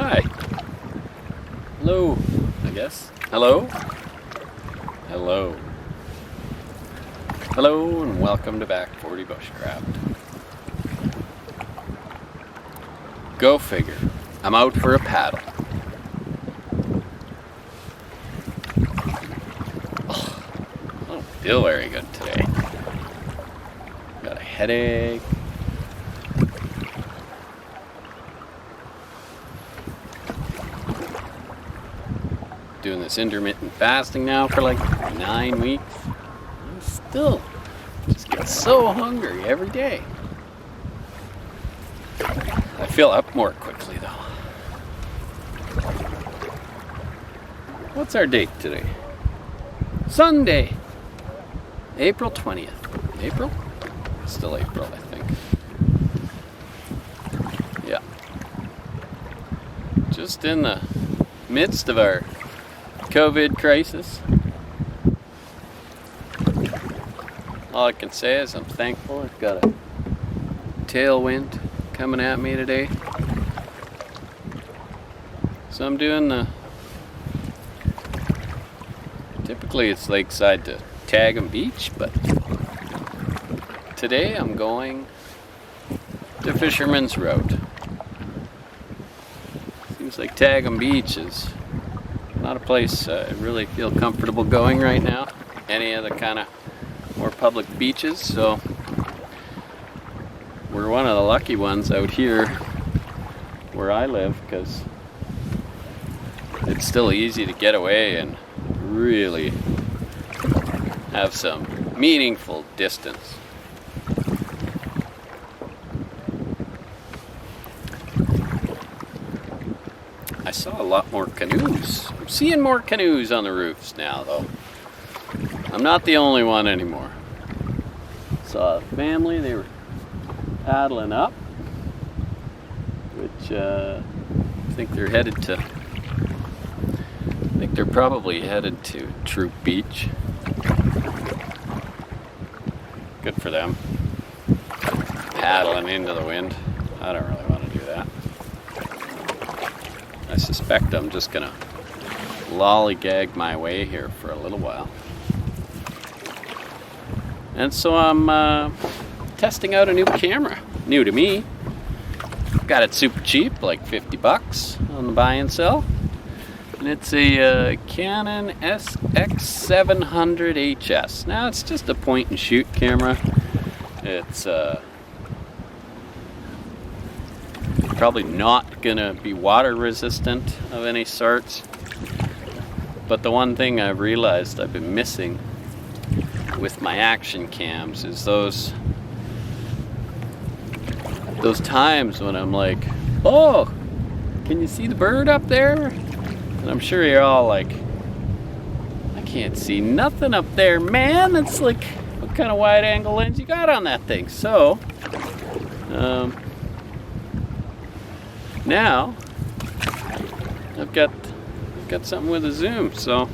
Hi. Hello, I guess. Hello? Hello. Hello and welcome to Back 40 Bushcraft. Go figure. I'm out for a paddle. Oh, I don't feel very good today. Got a headache. Doing this intermittent fasting now for like 9 weeks. I'm still just get so hungry every day. I fill up more quickly though. What's our date today? Sunday, April 20th. April? Still April, I think. Yeah. Just in the midst of our COVID crisis. All I can say is I'm thankful I've got a tailwind coming at me today. So I'm doing typically it's Lakeside to Fisherman Beach, but today I'm going to Fisherman's Route. Seems like Fisherman Beach is not a place I really feel comfortable going right now. Any of the kind of more public beaches, so we're one of the lucky ones out here where I live because it's still easy to get away and really have some meaningful distance. I saw a lot more canoes. I'm seeing more canoes on the roofs now, though. I'm not the only one anymore. Saw a family, they were paddling up, which I think they're headed to, I think they're probably headed to Troop Beach. Good for them. Paddling into the wind. I don't really want to do that. I suspect I'm just gonna lollygag my way here for a little while. And so I'm testing out a new camera. New to me. Got it super cheap, like $50 on the buy and sell. And it's a Canon SX700 HS. Now it's just a point and shoot camera. It's probably not gonna be water resistant of any sorts. But the one thing I've realized I've been missing with my action cams is those times when I'm like, oh, can you see the bird up there? And I'm sure you're all like, I can't see nothing up there, man. It's like, what kind of wide angle lens you got on that thing? So now I've got something with a zoom, so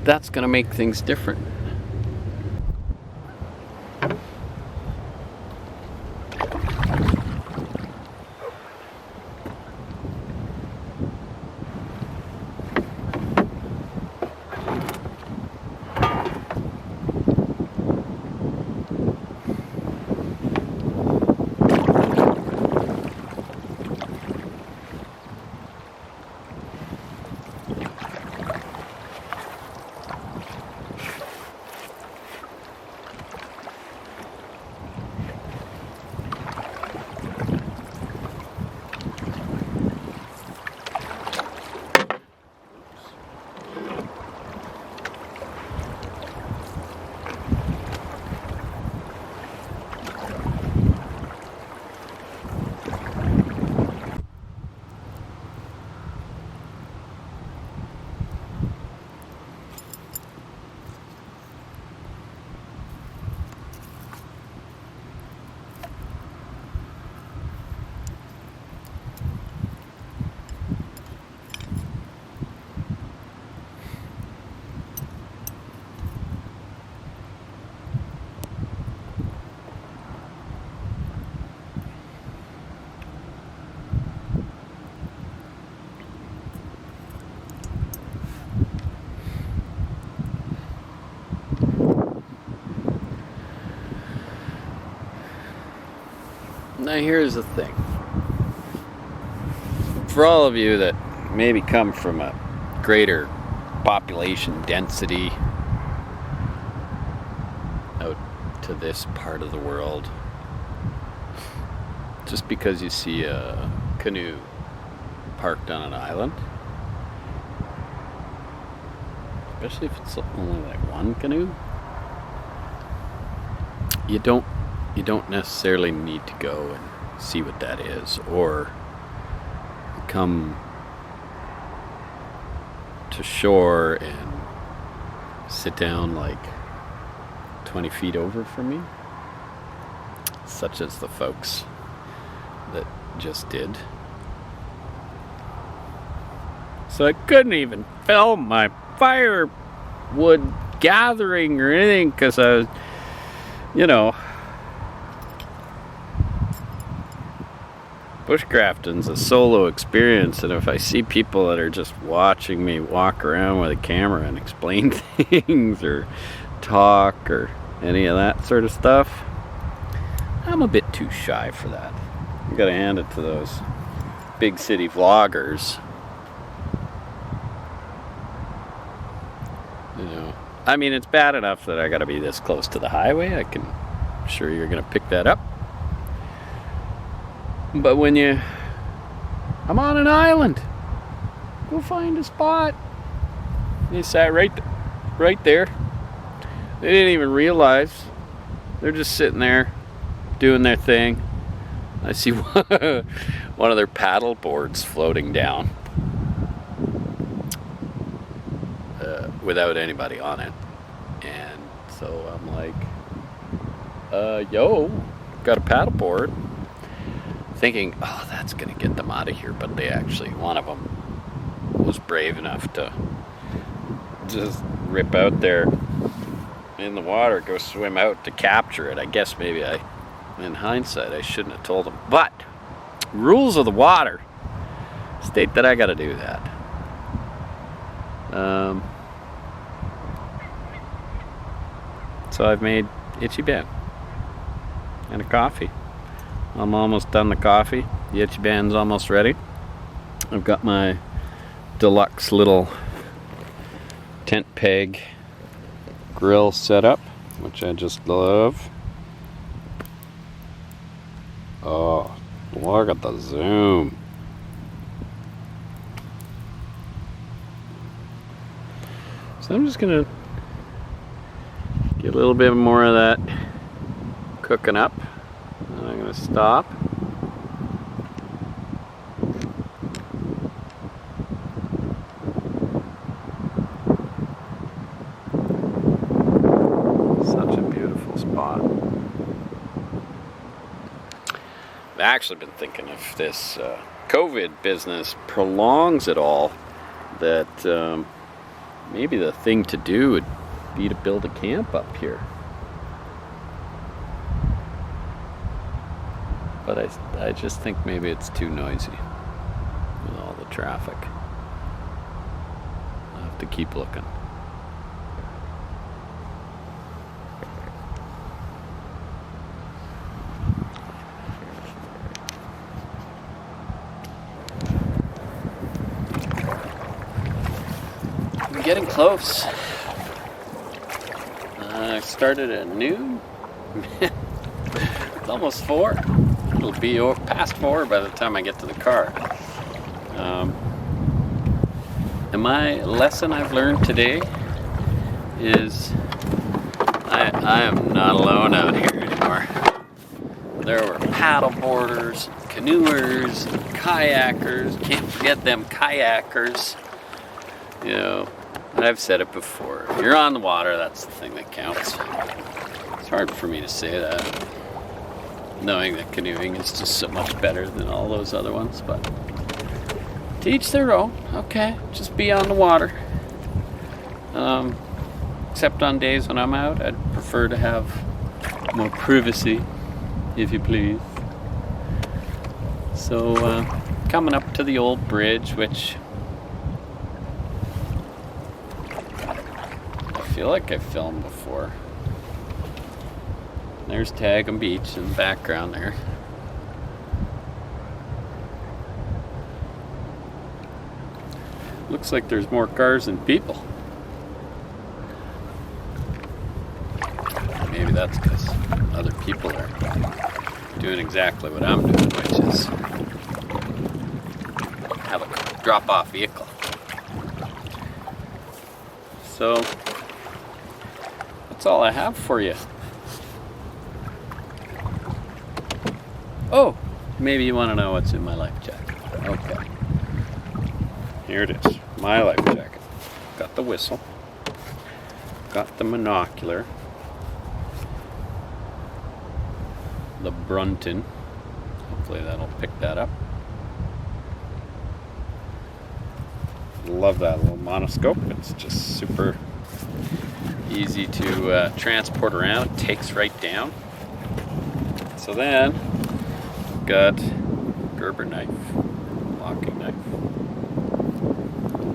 that's gonna make things different. Now here's the thing. For all of you that maybe come from a greater population density out to this part of the world, just because you see a canoe parked on an island, especially if it's only like one canoe, you don't necessarily need to go and see what that is, or come to shore and sit down like 20 feet over from me, such as the folks that just did. So I couldn't even film my firewood gathering or anything because I was, bushcrafting's a solo experience, and if I see people that are just watching me walk around with a camera and explain things or talk or any of that sort of stuff, I'm a bit too shy for that. You gotta hand it to those big city vloggers. I mean, it's bad enough that I gotta be this close to the highway. I'm sure you're gonna pick that up. But when I'm on an island, go find a spot. They sat right there. They didn't even realize. They're just sitting there doing their thing. I see one of their paddle boards floating down without anybody on it. And so I'm like, yo, got a paddle board. Thinking, oh, that's gonna get them out of here, but one of them was brave enough to just rip out there in the water, go swim out to capture it. I guess maybe in hindsight, I shouldn't have told him, but rules of the water state that I gotta do that. So I've made Itchy Ben and a coffee. I'm almost done the coffee. The Itchy Ben's almost ready. I've got my deluxe little tent peg grill set up, which I just love. Oh, look at the zoom. So I'm just gonna get a little bit more of that cooking up. And I'm gonna stop. Such a beautiful spot. I've actually been thinking if this COVID business prolongs it all, that maybe the thing to do would be to build a camp up here. But I just think maybe it's too noisy with all the traffic. I'll have to keep looking. I'm getting close. I started at noon. It's almost 4. It'll be past 4 by the time I get to the car. And my lesson I've learned today is I am not alone out here anymore. There were paddleboarders, canoers, kayakers. Can't forget them kayakers. I've said it before. If you're on the water, that's the thing that counts. It's hard for me to say that, knowing that canoeing is just so much better than all those other ones, but to each their own. Okay, just be on the water. Except on days when I'm out, I'd prefer to have more privacy, if you please. So, coming up to the old bridge, which I feel like I've filmed before. There's Tagum Beach in the background there. Looks like there's more cars than people. Maybe that's because other people are doing exactly what I'm doing, which is have a drop-off vehicle. So that's all I have for you. Oh, maybe you want to know what's in my life jacket. Okay. Here it is, my life jacket. Got the whistle. Got the monocular. The Brunton. Hopefully that'll pick that up. Love that little monoscope. It's just super easy to transport around. It takes right down. So then, got Gerber knife, locking knife,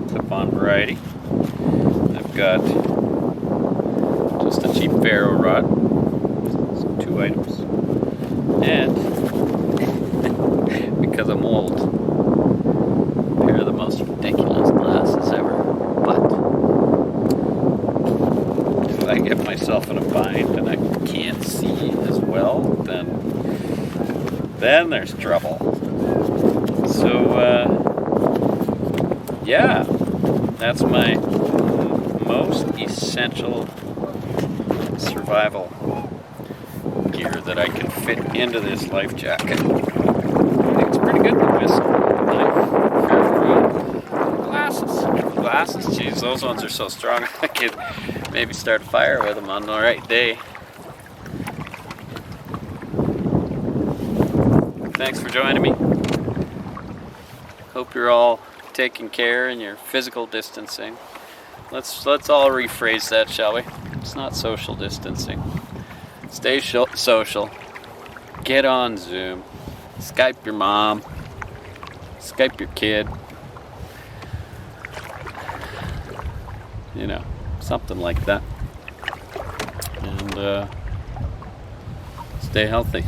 clip-on variety. I've got just a cheap ferro rod, so 2 items, and because I'm old, a pair of the most ridiculous glasses ever. But if I get myself in a bind and I can't see as well, then there's trouble. So yeah, that's my most essential survival gear that I can fit into this life jacket. I think it's pretty good. The whistle, the knife, glasses. Geez, those ones are so strong. I could maybe start a fire with them on the right day. Thanks for joining me. Hope you're all taking care in your physical distancing. Let's all rephrase that, shall we? It's not social distancing. Stay social. Get on Zoom. Skype your mom. Skype your kid. You know, something like that. And stay healthy.